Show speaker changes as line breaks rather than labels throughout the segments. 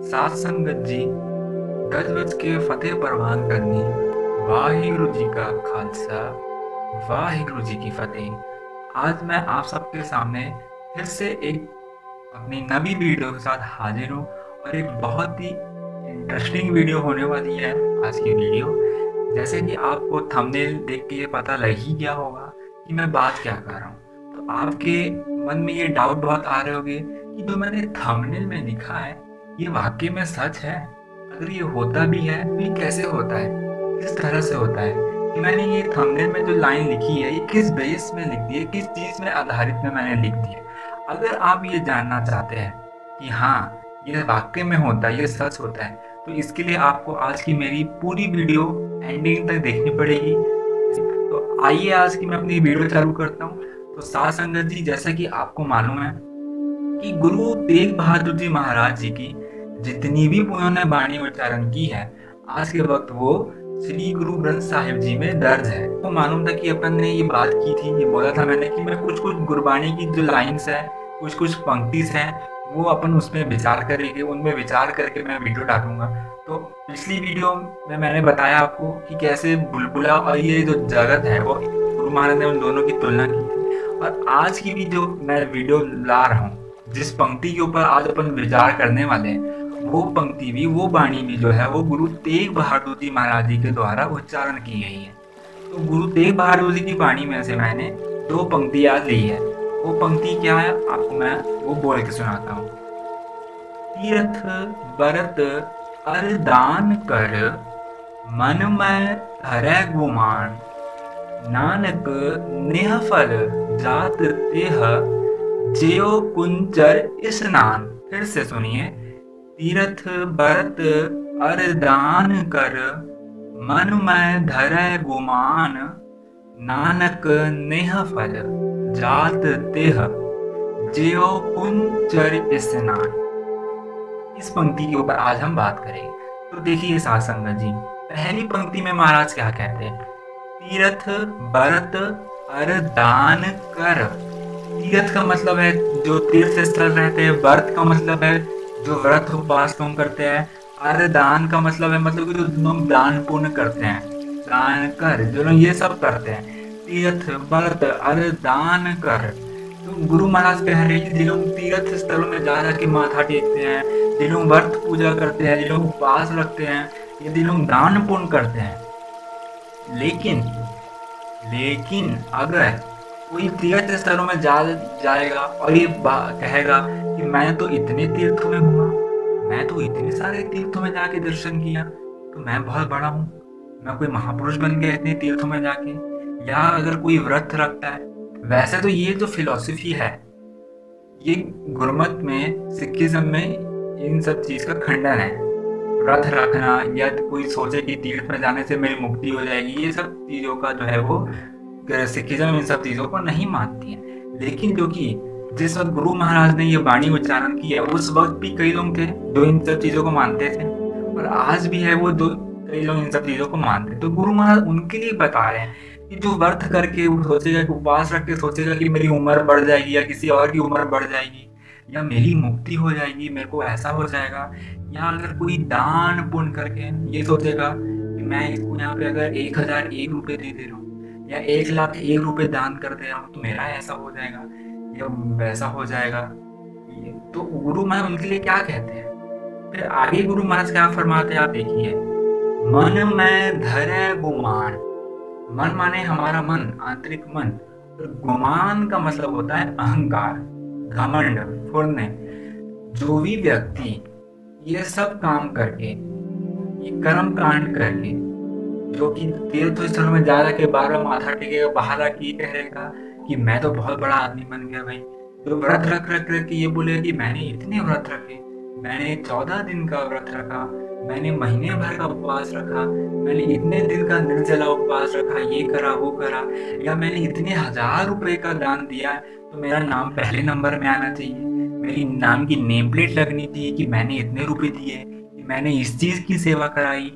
साध संगत जी, गज वज के फतेह परवान करनी, वाहिगुरु जी का खालसा, वाहिगुरु जी की फतेह। आज मैं आप सबके सामने फिर से एक अपनी नवी वीडियो के साथ हाजिर हूँ और एक बहुत ही इंटरेस्टिंग वीडियो होने वाली है आज की वीडियो। जैसे कि आपको थंबनेल देख के ये पता लग ही गया होगा कि मैं बात क्या कर रहा हूँ, तो आपके मन में ये डाउट बहुत आ रहे होंगे कि जो मैंने थंबनेल में लिखा है ये वाकई में सच है। अगर ये होता भी है तो ये कैसे होता है, किस तरह से होता है, कि मैंने ये थंबनेल में जो लाइन लिखी है ये किस बेस में लिख दी है, किस चीज़ में आधारित में मैंने लिख दी है। अगर आप ये जानना चाहते हैं कि हाँ ये वाकई में होता है, ये सच होता है, तो इसके लिए आपको आज की मेरी पूरी वीडियो एंडिंग तक देखनी पड़ेगी। तो आइए आज की मैं अपनी वीडियो चालू करता हूँ। तो साध संगत जी, जैसा कि आपको मालूम है कि गुरु तेग बहादुर जी महाराज जी की जितनी भी उन्होंने वाणी उच्चारण की है, आज के वक्त वो श्री गुरु ग्रंथ साहिब जी में दर्ज है। तो मालूम था कि अपन ने ये बात की थी, ये बोला था मैंने कि मैं कुछ कुछ गुरबाणी की जो लाइन्स है, कुछ कुछ पंक्तिस हैं, वो अपन उसमें विचार करेंगे, उनमें विचार करके मैं वीडियो डालूंगा। तो पिछली वीडियो में मैंने बताया आपको कि कैसे बुलबुला और ये जो जगत है वो गुरु महाराज ने उन दोनों की तुलना की थी। और आज की भी जो मैं वीडियो ला रहा हूँ, जिस पंक्ति के ऊपर आज अपन विचार करने वाले हैं, वो पंक्ति भी, वो वाणी भी जो है वो गुरु तेग बहादुर जी महाराज जी के द्वारा उच्चारण की गई है। तो गुरु तेग बहादुर जी की वाणी में से मैंने दो पंक्ति आज ली है। वो पंक्ति क्या है आपको मैं वो बोल के सुनाता हूँ। तीर्थ बरत अर दान कर, मन में धरै गुमान, नानक नेह फल जात तेह, ज्यो कुंचर स्नान। फिर से सुनिए। तीर्थ बरत अर दान कर, मन में धरै गुमान, नानक नेह फल जात तेह, ज्यो कुंचर स्नान। इस पंक्ति के ऊपर आज हम बात करेंगे। तो देखिए साध संगत जी, पहली पंक्ति में महाराज क्या कहते हैं? तीर्थ बरत अर दान कर। तीर्थ का मतलब है जो तीर्थ स्थल रहते हैं, व्रत का मतलब है जो व्रत उपवास लोग करते हैं, अर दान का मतलब है मतलब कि जो लोग दान पुण्य करते हैं, दान कर जो लोग ये सब करते हैं। तीर्थ व्रत अर दान कर। तो गुरु महाराज कह रहे हैं कि जिन लोग तीर्थ स्थलों में जा जाके माथा टेकते हैं, जिन लोग व्रत पूजा करते हैं, जिन लोग उपवास रखते हैं, ये जिन लोग दान पुण्य करते हैं, लेकिन लेकिन अगर कोई तीर्थ स्थलों में जाएगा और ये कहेगा कि मैं तो इतने तीर्थों में घूमा, मैं तो इतने सारे तीर्थों में जाके दर्शन किया, तो मैं बहुत बड़ा हूँ, मैं कोई महापुरुष बन गया इतने तीर्थों में जाके। या अगर कोई व्रत रखता है, वैसे तो ये जो फिलॉसफी है ये गुरमत में, सिखिज्म में इन सब चीज का खंडन है। व्रत रखना या कोई सोचे कि तीर्थ में जाने से मेरी मुक्ति हो जाएगी, ये सब चीजों का जो है वो सिखिज्म इन सब चीजों को नहीं मानती है। लेकिन जो कि जिस वक्त गुरु महाराज ने ये वाणी उच्चारण की है, उस वक्त भी कई लोग थे जो इन सब चीजों को मानते थे, और आज भी है वो दो कई लोग इन सब चीजों को मानते हैं। तो गुरु महाराज उनके लिए बता रहे हैं कि जो व्रत करके वो सोचेगा, उपवास रख के सोचेगा कि मेरी उम्र बढ़ जाएगी या किसी और की उम्र बढ़ जाएगी या मेरी मुक्ति हो जाएगी, मेरे को ऐसा हो जाएगा, या अगर कोई दान पुण्य करके ये सोचेगा कि मैं इसको यहाँ पे अगर 1001 रुपये दे दे रहा हूँ या 1,01,000 रुपये दान कर दे रहा हूँ तो मेरा ऐसा हो जाएगा या वैसा हो जाएगा। तो गुरु महाराज उनके लिए क्या कहते हैं? फिर आगे गुरु महाराज क्या फरमाते हैं आप देखिए। मन में धरे गुमान। मन माने हमारा मन, आंतरिक मन, और गुमान का मतलब होता है अहंकार, घमंड, फुरने। जो भी व्यक्ति ये सब काम करके, ये कर्म कांड करके, जो कि तीर्थ स्थल में जा के बार बार माथा टेकेगा, बाहर आके ये कहेगा कि मैं तो बहुत बड़ा आदमी बन गया भाई, तो व्रत रख रख के ये बोलेगा कि मैंने इतने व्रत रखे, मैंने 14 दिन का व्रत रखा, मैंने महीने भर का उपवास रखा, मैंने इतने दिन का निर्जला उपवास रखा, ये करा वो करा, या मैंने इतने 1,000 रुपए का दान दिया, तो मेरा नाम पहले नंबर में आना चाहिए, मेरी नाम की नेम प्लेट लगनी थी कि मैंने इतने रुपए दिए, कि मैंने इस चीज की सेवा कराई।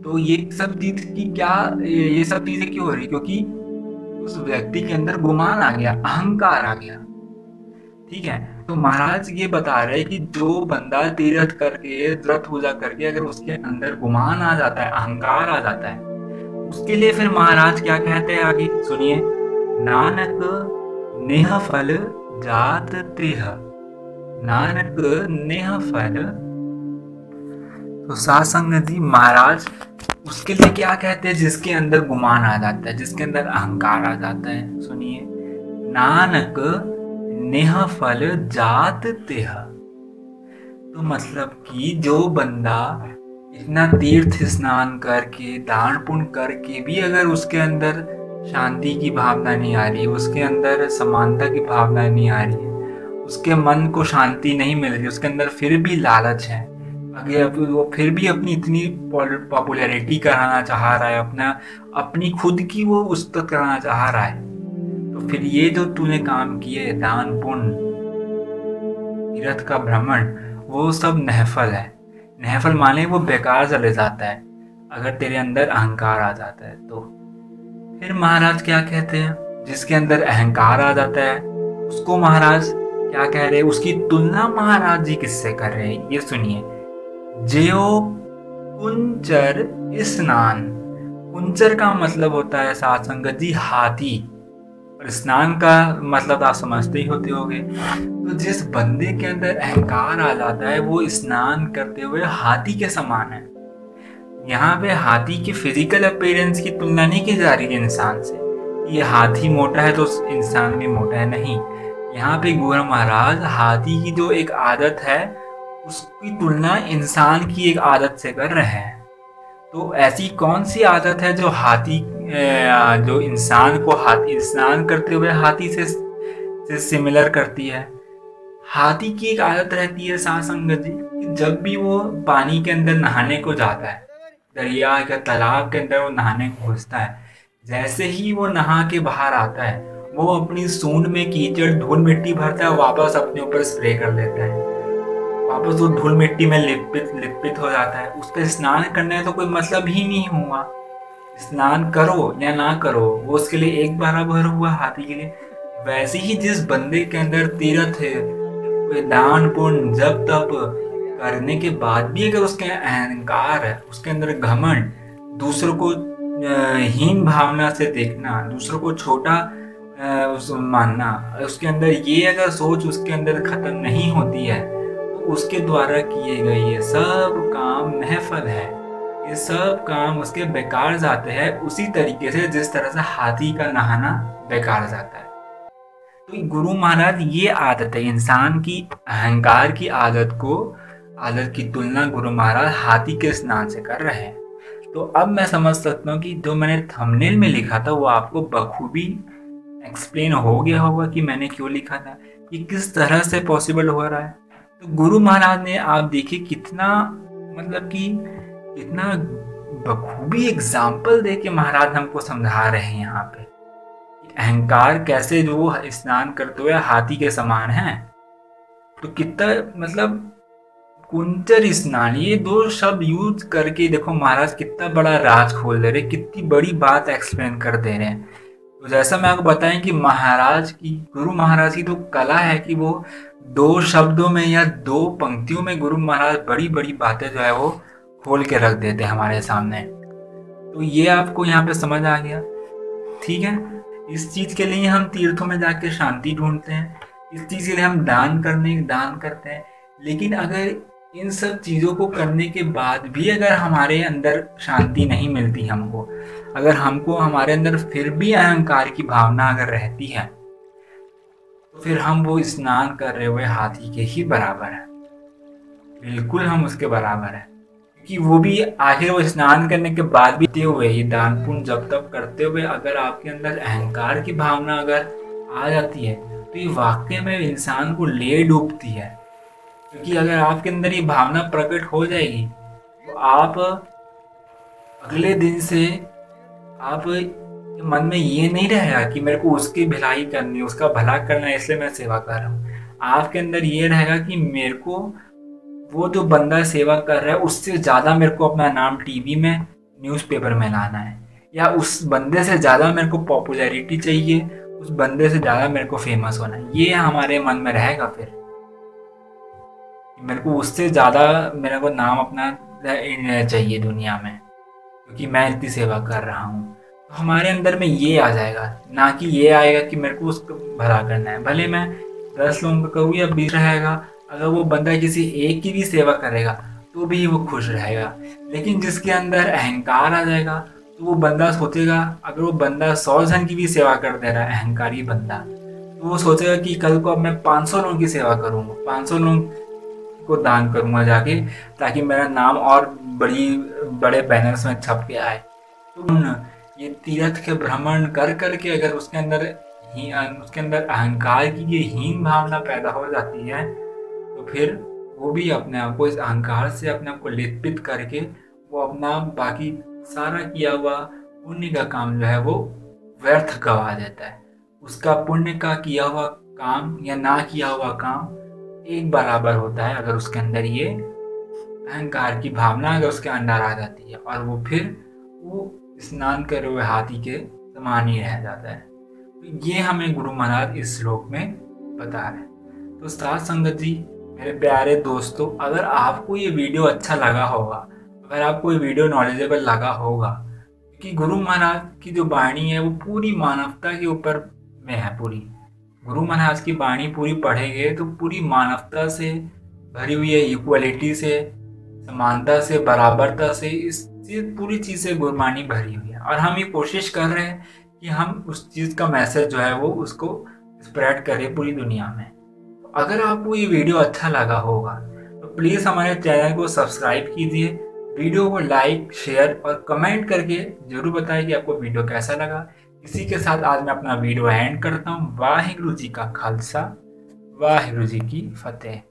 तो ये सब चीज की क्या, ये सब चीजें क्यों हो रही? क्योंकि उस व्यक्ति के अंदर गुमान आ गया, अहंकार आ गया। ठीक है। तो महाराज ये बता रहे कि जो बंदा तीर्थ करके व्रत पूजा करके अगर उसके अंदर गुमान आ जाता है, अहंकार आ जाता है, उसके लिए फिर महाराज क्या कहते हैं आगे सुनिए। नानक नेह फल जात त्रिह। नानक नेह फल। तो साध संगत जी महाराज उसके लिए क्या कहते हैं जिसके अंदर गुमान आ जाता है, जिसके अंदर अहंकार आ जाता है। सुनिए, नानक नेह फल जात तेह। तो मतलब कि जो बंदा इतना तीर्थ स्नान करके दान पुण्य करके भी अगर उसके अंदर शांति की भावना नहीं आ रही है, उसके अंदर समानता की भावना नहीं आ रही है, उसके मन को शांति नहीं मिल रही, उसके अंदर फिर भी लालच है, अगर वो फिर भी अपनी इतनी पॉपुलैरिटी कराना चाह रहा है, अपनी खुद की वो उस तक कराना चाह रहा है, तो फिर ये जो तूने काम किए दान पुण्य तीर्थ का भ्रमण, वो सब नहफल है। नहफल माने वो बेकार चले जाता है अगर तेरे अंदर अहंकार आ जाता है तो। फिर महाराज क्या कहते हैं, जिसके अंदर अहंकार आ जाता है उसको महाराज क्या कह रहे हैं, उसकी तुलना महाराज जी किससे कर रहे हैं, ये सुनिए। ज्यो कुंचर स्नान। कुंचर का मतलब होता है साध संगत जी हाथी, और स्नान का मतलब आप समझते ही होते होंगे। तो जिस बंदे के अंदर अहंकार आ जाता है वो स्नान करते हुए हाथी के समान है। यहाँ पे हाथी के फिजिकल अपीयरेंस की तुलना नहीं की जा रही है इंसान से, ये हाथी मोटा है तो इंसान भी मोटा है, नहीं। यहाँ पे गुरु महाराज हाथी की जो एक आदत है उसकी तुलना इंसान की एक आदत से कर रहे हैं। तो ऐसी कौन सी आदत है जो जो इंसान को हाथी स्नान करते हुए हाथी से सिमिलर करती है। हाथी की एक आदत रहती है साध संगत जी कि जब भी वो पानी के अंदर नहाने को जाता है, दरिया या तालाब के अंदर वो नहाने को घुसता है, जैसे ही वो नहा के बाहर आता है वो अपनी सूंड में कीचड़ धूल मिट्टी भरता है, वापस अपने ऊपर स्प्रे कर लेता है, वापस वो धूल मिट्टी में लिपित हो जाता है। उस पर स्नान करने का तो कोई मतलब ही नहीं हुआ। स्नान करो या ना करो वो उसके लिए एक बराबर हुआ हाथी के लिए। वैसे ही जिस बंदे के अंदर तीर्थ है, दान पुण्य जब तप करने के बाद भी अगर उसके अहंकार है, उसके अंदर घमंड, दूसरों को हीन भावना से देखना, दूसरों को छोटा मानना, उसके अंदर ये अगर सोच उसके अंदर खत्म नहीं होती है तो उसके द्वारा किए गए ये सब काम महफल है, ये सब काम उसके बेकार जाते हैं, उसी तरीके से जिस तरह से हाथी का नहाना बेकार जाता है। तो गुरु महाराज ये आदत है इंसान की, अहंकार की आदत की तुलना गुरु महाराज हाथी के स्नान से कर रहे हैं। तो अब मैं समझ सकता हूँ कि जो मैंने थंबनेल में लिखा था वो आपको बखूबी एक्सप्लेन हो गया होगा कि मैंने क्यों लिखा था, ये किस तरह से पॉसिबल हो रहा है। तो गुरु महाराज ने आप देखिए कितना मतलब कि कितना बखूबी एग्जाम्पल दे के महाराज हमको समझा रहे हैं यहाँ पे अहंकार कैसे जो स्नान करते हुए हाथी के समान है। तो कितना मतलब कुंचर स्नान, ये दो शब्द यूज करके देखो महाराज कितना बड़ा राज खोल दे रहे, कितनी बड़ी बात एक्सप्लेन कर दे रहे हैं। तो जैसा मैं आपको बताएं कि गुरु महाराज की तो कला है कि वो दो शब्दों में या दो पंक्तियों में गुरु महाराज बड़ी बड़ी बातें जो है वो खोल के रख देते हैं हमारे सामने। तो ये आपको यहाँ पे समझ आ गया, ठीक है। इस चीज के लिए हम तीर्थों में जाके शांति ढूंढते हैं, इस चीज के लिए हम दान करते हैं। लेकिन अगर इन सब चीजों को करने के बाद भी अगर हमारे अंदर शांति नहीं मिलती हमको, अगर हमको हमारे अंदर फिर भी अहंकार की भावना अगर रहती है तो फिर हम वो स्नान कर रहे हुए हाथी के ही बराबर है, बिल्कुल हम उसके बराबर है। कि वो भी आखिर वो स्नान करने के बाद भी हुए ही दान पुण्य जब तक करते हुए अगर आपके अंदर अहंकार की भावना अगर आ जाती है तो ये वाकई में इंसान को ले डूबती है। क्योंकि अगर आपके अंदर ये भावना प्रकट हो जाएगी तो आप अगले दिन से आप मन में ये नहीं रहेगा कि मेरे को उसकी भलाई करनी, उसका भला करना है इसलिए मैं सेवा कर रहा हूँ। आपके अंदर ये रहेगा कि मेरे को वो जो बंदा सेवा कर रहा है उससे ज़्यादा मेरे को अपना नाम टीवी में न्यूज़पेपर में लाना है, या उस बंदे से ज़्यादा मेरे को पॉपुलैरिटी चाहिए, उस बंदे से ज़्यादा मेरे को फेमस होना है, ये हमारे मन में रहेगा फिर। कि मेरे को उससे ज़्यादा मेरे को नाम अपना चाहिए दुनिया में, क्योंकि मैं इतनी सेवा कर रहा हूँ। तो हमारे अंदर में ये आ जाएगा, ना कि ये आएगा कि मेरे को उसको भला करना है। भले मैं 10 लोगों का करूँ या 20 रहेगा, अगर वो बंदा किसी एक की भी सेवा करेगा तो भी वो खुश रहेगा। लेकिन जिसके अंदर अहंकार आ जाएगा, तो वो बंदा सोचेगा, अगर वो बंदा 100 जन की भी सेवा कर दे रहा है, अहंकारी बंदा, तो वो सोचेगा कि कल को अब मैं 500 लोगों की सेवा करूँगा, 500 लोगों को दान करूँगा जाके, ताकि मेरा नाम और बड़े बैनर्स में छप के आए। तो ये तीर्थ के भ्रमण कर कर के अगर उसके अंदर अहंकार की ये हीन भावना पैदा हो जाती है, तो फिर वो भी अपने आप को इस अहंकार से अपने आप को लिपित करके वो अपना बाकी सारा किया हुआ पुण्य का काम जो है वो व्यर्थ गवा देता है। उसका पुण्य का किया हुआ काम या ना किया हुआ काम एक बराबर होता है, अगर उसके अंदर ये अहंकार की भावना अगर उसके अंदर आ जाती है, और वो फिर वो स्नान करे हुए हाथी के समान ही रह जाता है। तो ये हमें गुरु महाराज इस श्लोक में बता रहे हैं। तो साथ संगत जी, मेरे प्यारे दोस्तों, अगर आपको ये वीडियो अच्छा लगा होगा, अगर आपको ये वीडियो नॉलेजेबल लगा होगा, क्योंकि गुरु महाराज की जो वाणी है वो पूरी मानवता के ऊपर में है। पूरी गुरु महाराज की वाणी पूरी पढ़ेंगे तो पूरी मानवता से भरी हुई है, इक्वलिटी से, समानता से, बराबरता से, इस पूरी चीज़ से गुरबानी भरी हुई है। और हम ये कोशिश कर रहे हैं कि हम उस चीज़ का मैसेज जो है वो उसको स्प्रेड करें पूरी दुनिया में। तो अगर आपको ये वीडियो अच्छा लगा होगा तो प्लीज़ हमारे चैनल को सब्सक्राइब कीजिए, वीडियो को लाइक, शेयर और कमेंट करके ज़रूर बताएं कि आपको वीडियो कैसा लगा। इसी के साथ आज मैं अपना वीडियो एंड करता हूँ। वाहिगुरु जी का खालसा, वाहिगुरु जी की फतेह।